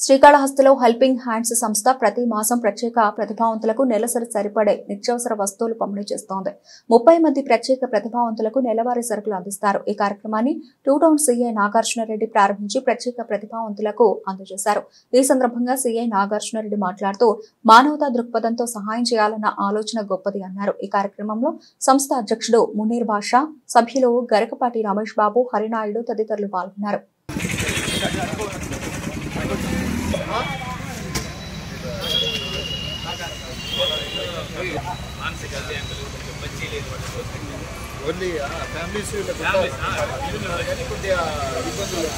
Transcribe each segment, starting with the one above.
శ్రీకాళహస్తిలో helping hands సంస్థ ప్రతి మాసం ప్రత్యేక ప్రతిభావంతులకు నెలసరి సరిపడే నిత్యావసర వస్తువులు పంపిణీ చేస్తోంది. 30 మంది ప్రత్యేక ప్రతిభావంతులకు నెలవారీ సరుకులు అందిస్తారు. ఈ కార్యక్రమాన్ని టూ టౌన్ సీఐ నాగార్జునరెడ్డి ప్రారంభించి ప్రత్యేక ప్రతిభావంతులకు అందజేశారు. ఈ సందర్భంగా సీఐ నాగార్జునరెడ్డి మాట్లాడుతూ మానవతా దృక్పథంతో సహాయం చేయాలన్న ఆలోచన గొప్పది అన్నారు. ఈ కార్యక్రమంలో సంస్థ అధ్యక్షుడు మునీర్ బాషా, సభ్యులు గరకపాటి రమేష్ బాబు, హరినాయుడు తదితరులు పాల్గొన్నారు. ఓన్లీ ఫ్యామిలీస్ కొద్దిగా ఇబ్బందులు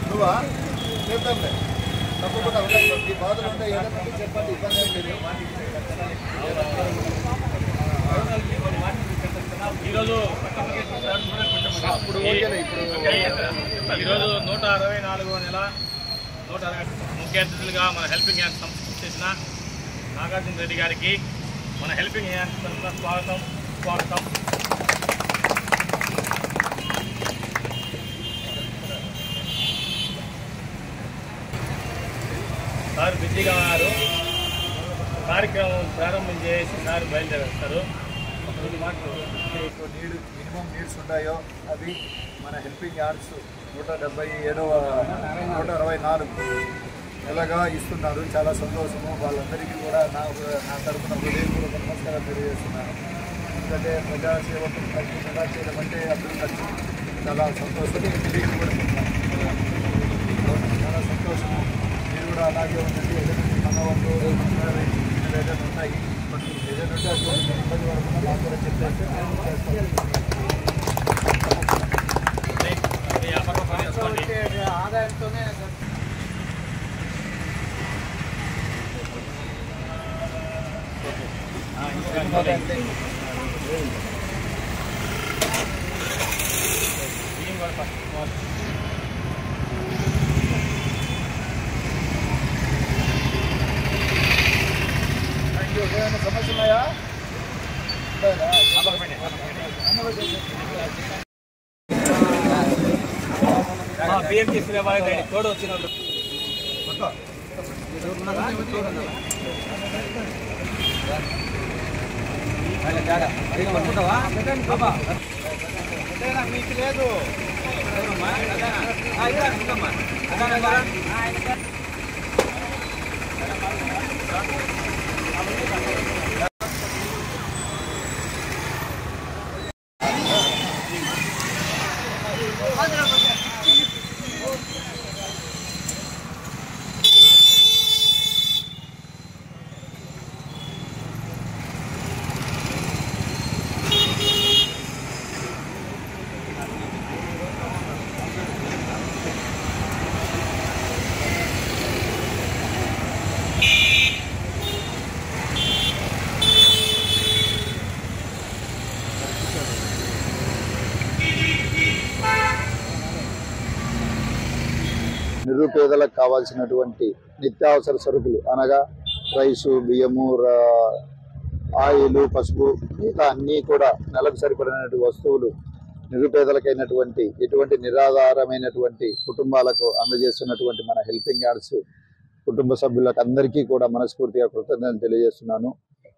నువ్వా చేద్దాంలే తప్పకుండా ఉంటాయి. ఈ బాధలు ఉంటాయి ఏదైనా చెప్పండి, ఇబ్బంది ఏం లేదు. ఈరోజు 164వ నెల 160 ముఖ్య అతిథులుగా మన హెల్పింగ్ హ్యాండ్స్ సంస్థ చేసిన నాగార్జున రెడ్డి గారికి మన హెల్పింగ్ హ్యాండ్స్ తరఫున స్వాగతం. సార్ బిజీగా ఉన్నారు. కార్యక్రమం ప్రారంభం చేసి సార్ బయలుదేరేస్తారు. మినిమం నీడ్స్ ఉంటాయో అవి మన హెల్పింగ్ హ్యాండ్స్ 164 నెలగా ఇస్తున్నారు. చాలా సంతోషము. వాళ్ళందరికీ కూడా నా తరఫున హృదయపూర్వక నమస్కారం తెలియజేస్తున్నాను. ఎందుకంటే ప్రజాసేవకు ప్రజా చేయడం అంటే అప్పుడు ఖర్చు చాలా సంతోషం. చాలా సంతోషము. మీరు కూడా అలాగే ఉండండి. ఏదైనా మనవాళ్ళు ఏదైనా ఉన్నాయి, ఏదైనా ఉంటే అటువంటి ఇబ్బంది పడకుండా నాకు కూడా చెప్పేస్తే నేను చేస్తాను. ఆదాయంతోనే ఏమైనా సమస్య ఉన్నాయా? బిఎంటీ శ్రీవారి తోడు వచ్చినప్పుడు మీకు లేదు. నిరుపేదలకు కావాల్సినటువంటి నిత్యావసర సరుకులు అనగా రైసు, బియ్యము, ఆయిల్, పసుపు, మిగతా అన్నీ కూడా నెలకు సరిపడినటువంటి వస్తువులు నిరుపేదలకైనటువంటి ఎటువంటి నిరాధారమైనటువంటి కుటుంబాలకు అందజేస్తున్నటువంటి మన హెల్పింగ్ హ్యాండ్స్ కుటుంబ సభ్యులకు అందరికీ కూడా మనస్ఫూర్తిగా కృతజ్ఞతలు తెలియజేస్తున్నాను.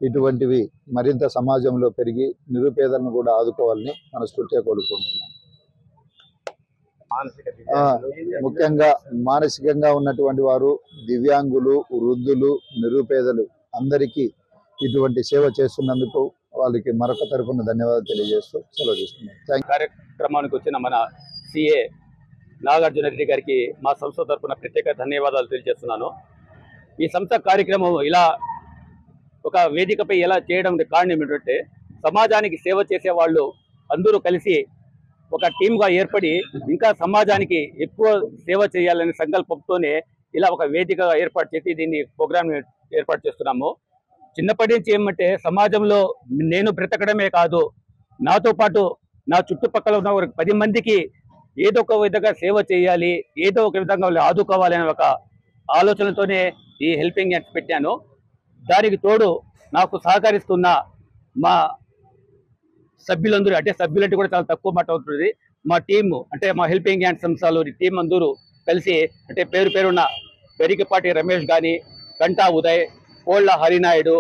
ఇటువంటివి మరింత సమాజంలో పెరిగి నిరుపేదలను కూడా ఆదుకోవాలని మనస్ఫూర్తిగా కోరుకుంటున్నాను. ముఖ్యంగా మానసికంగా ఉన్నటువంటి వారు, దివ్యాంగులు, వృద్ధులు, నిరుపేదలు అందరికీ ఇటువంటి సేవ చేస్తున్నందుకు వాళ్ళకి మరొక తరపున ధన్యవాదాలు తెలియజేస్తూ సెలవు తీసుకున్నాను. కార్యక్రమానికి వచ్చిన మన సిఏ నాగార్జున రెడ్డి గారికి మా సంస్థ తరఫున ప్రత్యేక ధన్యవాదాలు తెలియజేస్తున్నాను. ఈ సంస్థ కార్యక్రమం ఇలా ఒక వేదికపై ఎలా చేయడం కారణం ఏంటంటే, సమాజానికి సేవ చేసే వాళ్ళు అందరూ కలిసి ఒక టీమ్గా ఏర్పడి ఇంకా సమాజానికి ఎక్కువ సేవ చేయాలనే సంకల్పంతోనే ఇలా ఒక వేదిక ఏర్పాటు చేసి దీన్ని ప్రోగ్రామ్ ఏర్పాటు చేస్తున్నాము. చిన్నప్పటి నుంచి ఏమంటే సమాజంలో నేను బ్రతకడమే కాదు, నాతో పాటు నా చుట్టుపక్కల ఉన్న ఒక 10 మందికి ఏదో ఒక విధంగా సేవ చేయాలి, ఏదో ఒక విధంగా వాళ్ళు ఆదుకోవాలి అనే ఒక ఆలోచనతోనే ఈ హెల్పింగ్ హ్యాండ్స్ పెట్టాను. దానికి తోడు నాకు సహకరిస్తున్న మా సభ్యులందరూ, అంటే సభ్యులంటే కూడా చాలా తక్కువ మాట అవుతుంది, మా టీము అంటే మా హెల్పింగ్ హ్యాండ్ సంస్థలోని టీం అందరూ కలిసి, అంటే పేరు పేరున్న పెరిగిపాటి రమేష్ కానీ, కంటా ఉదయ్, కోళ్ళ హరినాయుడు,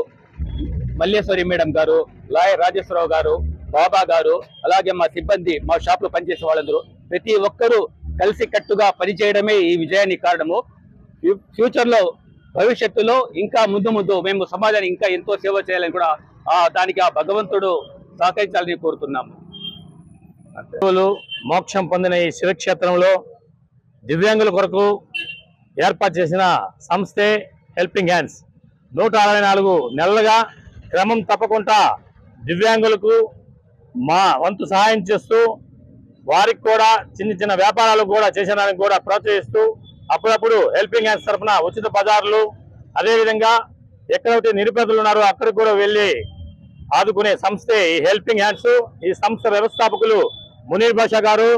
మల్లేశ్వరి మేడం గారు, లాయర్ రాజేశ్వరరావు గారు, బాబా గారు, అలాగే మా సిబ్బంది, మా షాప్లో పనిచేసే వాళ్ళందరూ ప్రతి ఒక్కరూ కలిసి కట్టుగా పనిచేయడమే ఈ విజయానికి కారణము. ఫ్యూచర్లో భవిష్యత్తులో ఇంకా ముందు మేము సమాజానికి ఇంకా ఎంతో సేవ చేయాలని కూడా దానికి ఆ భగవంతుడు సహకరించాలని కోరుతున్నాము. మోక్షం పొందిన ఈ శివక్షేత్రంలో దివ్యాంగుల కొరకు ఏర్పాటు చేసిన సంస్థే హెల్పింగ్ హ్యాండ్స్. 164 నెలలుగా క్రమం తప్పకుండా దివ్యాంగులకు మా వంతు సహాయం చేస్తూ, వారికి కూడా చిన్న చిన్న వ్యాపారాలు కూడా చేసేదానికి కూడా ప్రోత్సహిస్తూ, అప్పుడప్పుడు హెల్పింగ్ హ్యాండ్స్ తరఫున ఉచిత బజార్లు, అదేవిధంగా ఎక్కడైతే నిరుపేదలు ఉన్నారో అక్కడికి కూడా వెళ్ళి ఆదుకునే సంస్థే ఈ హెల్పింగ్ హ్యాండ్స్. ఈ సంస్థ వ్యవస్థాపకులు మునీర్ బాషా గారు.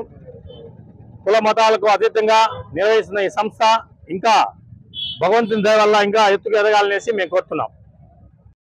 కుల మతాలకు అతీతంగా నిర్వహిస్తున్న ఈ సంస్థ ఇంకా భగవంతుని దయ వల్ల ఇంకా ఎత్తుకు ఎదగాలనేసి మేము కోరుతున్నాం.